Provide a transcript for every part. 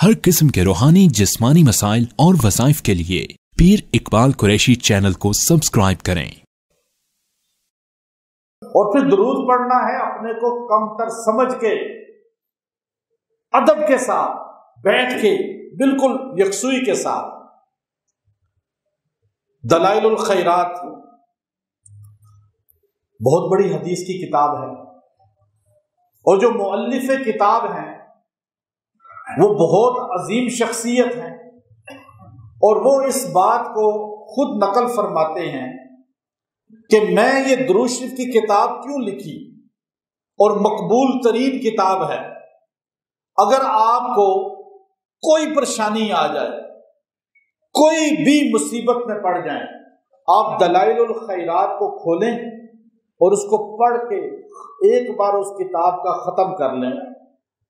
हर किस्म के रूहानी जिस्मानी मसाइल और वज़ाइफ के लिए पीर इकबाल कुरैशी चैनल को सब्सक्राइब करें। और फिर दुरूद पढ़ना है अपने को कमतर समझ के, अदब के साथ बैठ के, बिल्कुल यकसुई के साथ। दलाइलुल खैरात बहुत बड़ी हदीस की किताब है, और जो मुअल्लिफ़े किताब हैं वो बहुत अजीम शख्सियत हैं, और वो इस बात को खुद नकल फरमाते हैं कि मैं ये दुरूद शरीफ की किताब क्यों लिखी, और मकबूल तरीन किताब है। अगर आपको कोई परेशानी आ जाए, कोई भी मुसीबत में पड़ जाए, आप दलाइलुल खैरात को खोलें और उसको पढ़ के एक बार उस किताब का ख़त्म कर लें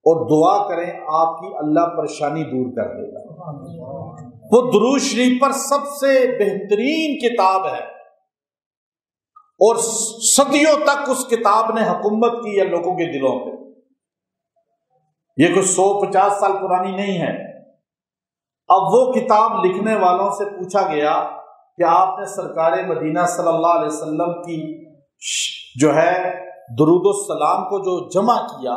और दुआ करें, आपकी अल्लाह परेशानी दूर कर देगा। वो दुरूद शरीफ पर सबसे बेहतरीन किताब है, और सदियों तक उस किताब ने हुकूमत की है लोगों के दिलों पे। ये कोई 150 साल पुरानी नहीं है। अब वो किताब लिखने वालों से पूछा गया कि आपने सरकार मदीना सल्लल्लाहु अलैहि वसल्लम की जो है दुरूद और सलाम को जो जमा किया,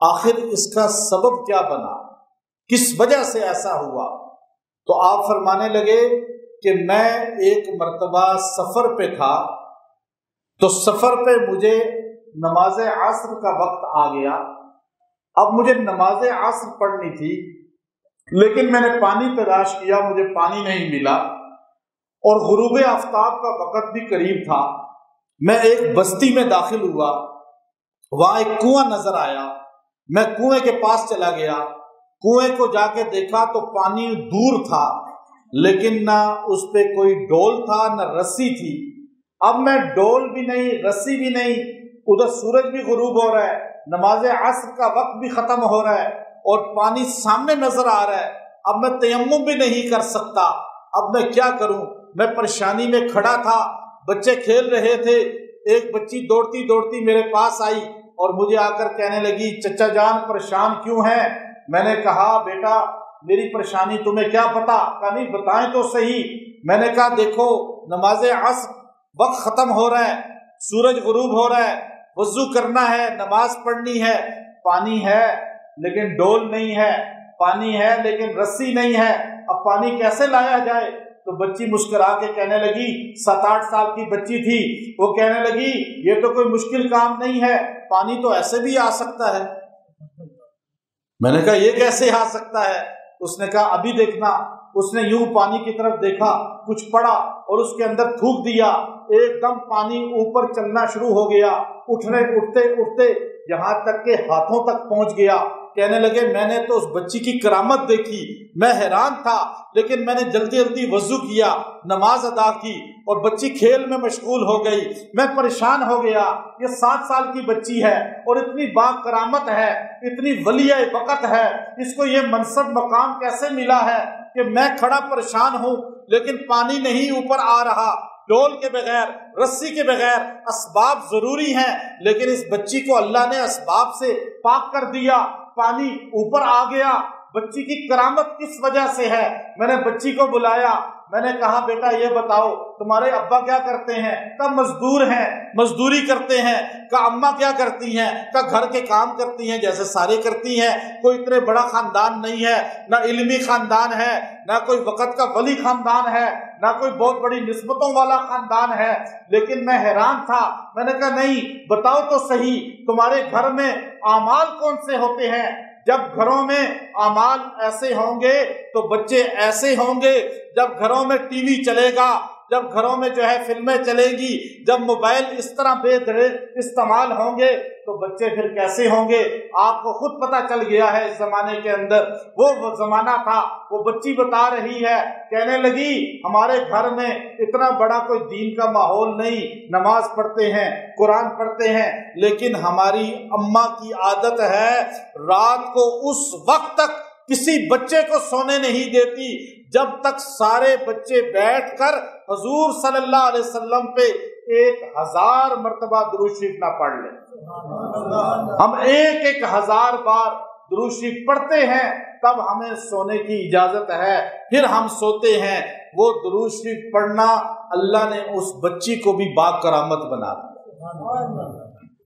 आखिर इसका सबब क्या बना, किस वजह से ऐसा हुआ? तो आप फरमाने लगे कि मैं एक मर्तबा सफर पे था, तो सफर पे मुझे नमाज असर का वक्त आ गया। अब मुझे नमाज असर पढ़नी थी, लेकिन मैंने पानी तलाश किया, मुझे पानी नहीं मिला, और गुरूब आफ्ताब का वक्त भी करीब था। मैं एक बस्ती में दाखिल हुआ, वहां एक कुआं नजर आया। मैं कुएं के पास चला गया, कुएं को जाके देखा तो पानी दूर था, लेकिन ना उस पे कोई डोल था न रस्सी थी। अब मैं डोल भी नहीं, रस्सी भी नहीं, उधर सूरज भी गुरूब हो रहा है, नमाज असर का वक्त भी खत्म हो रहा है, और पानी सामने नजर आ रहा है। अब मैं तयम्मुम भी नहीं कर सकता। अब मैं क्या करूं? मैं परेशानी में खड़ा था, बच्चे खेल रहे थे। एक बच्ची दौड़ती दौड़ती मेरे पास आई और मुझे आकर कहने लगी, चचा जान परेशान क्यों हैं? मैंने कहा, बेटा मेरी परेशानी तुम्हें क्या पता? कहा नहीं, बताएं तो सही। मैंने कहा, देखो नमाज असर वक्त खत्म हो रहा है, सूरज गुरूब हो रहा है, वजू करना है, नमाज पढ़नी है, पानी है लेकिन डोल नहीं है, पानी है लेकिन रस्सी नहीं है, अब पानी कैसे लाया जाए? तो बच्ची मुस्कुरा के कहने लगी, 7-8 साल की बच्ची थी, वो कहने लगी, ये तो कोई मुश्किल काम नहीं है, पानी तो ऐसे भी आ सकता है। मैंने कहा, ये कैसे आ सकता है? उसने कहा, अभी देखना। उसने यूं पानी की तरफ देखा, कुछ पड़ा और उसके अंदर थूक दिया, एकदम पानी ऊपर चलना शुरू हो गया, उठते उठते यहाँ तक के हाथों तक पहुंच गया। कहने लगे, मैंने तो उस बच्ची की करामत देखी, मैं हैरान था, लेकिन मैंने जल्दी जल्दी वजू किया, नमाज अदा की, और बच्ची खेल में मशगूल हो गई। मैं परेशान हो गया, ये 7 साल की बच्ची है और इतनी बाकरामत है, इतनी वलिया वक़्त है, इसको ये मनसब मकाम कैसे मिला है कि मैं खड़ा परेशान हूँ, लेकिन पानी नहीं ऊपर आ रहा। डोल के बगैर, रस्सी के बगैर, असबाब जरूरी हैं, लेकिन इस बच्ची को अल्लाह ने असबाब से पाक कर दिया, पानी ऊपर आ गया। बच्ची की करामत किस वजह से है? मैंने बच्ची को बुलाया, मैंने कहा, बेटा ये बताओ तुम्हारे अब्बा क्या करते हैं? कहा मजदूर हैं, मजदूरी करते हैं। कहा अम्मा क्या करती हैं? कहा घर के काम करती हैं, जैसे सारे करती हैं, कोई इतने बड़ा खानदान नहीं है, ना इल्मी खानदान है, ना कोई वक़्त का वली खानदान है, ना कोई बहुत बड़ी निस्बतों वाला खानदान है। लेकिन मैं हैरान था, मैंने कहा नहीं, बताओ तो सही, तुम्हारे घर में आमाल कौन से होते हैं? जब घरों में आमाल ऐसे होंगे तो बच्चे ऐसे होंगे। जब घरों में टीवी चलेगा, जब घरों में जो है फिल्में चलेंगी, जब मोबाइल इस तरह बेदरेज इस्तेमाल होंगे तो बच्चे फिर कैसे होंगे? आपको खुद पता चल गया है इस जमाने के अंदर। वो जमाना था, वो बच्ची बता रही है, कहने लगी हमारे घर में इतना बड़ा कोई दीन का माहौल नहीं, नमाज पढ़ते हैं, कुरान पढ़ते हैं, लेकिन हमारी अम्मा की आदत है रात को उस वक्त तक किसी बच्चे को सोने नहीं देती जब तक सारे बच्चे बैठकर हुजूर सल्लल्लाहु अलैहि वसल्लम पे 1000 मर्तबा दुरूद शरीफ ना पढ़ ले। हम 1000 बार درود شریف پڑھتے ہیں تب ہمیں سونے کی اجازت ہے، پھر ہم سوتے ہیں۔ وہ درود شریف پڑھنا اللہ نے اس بچی کو بھی با کرامت بنا دیا۔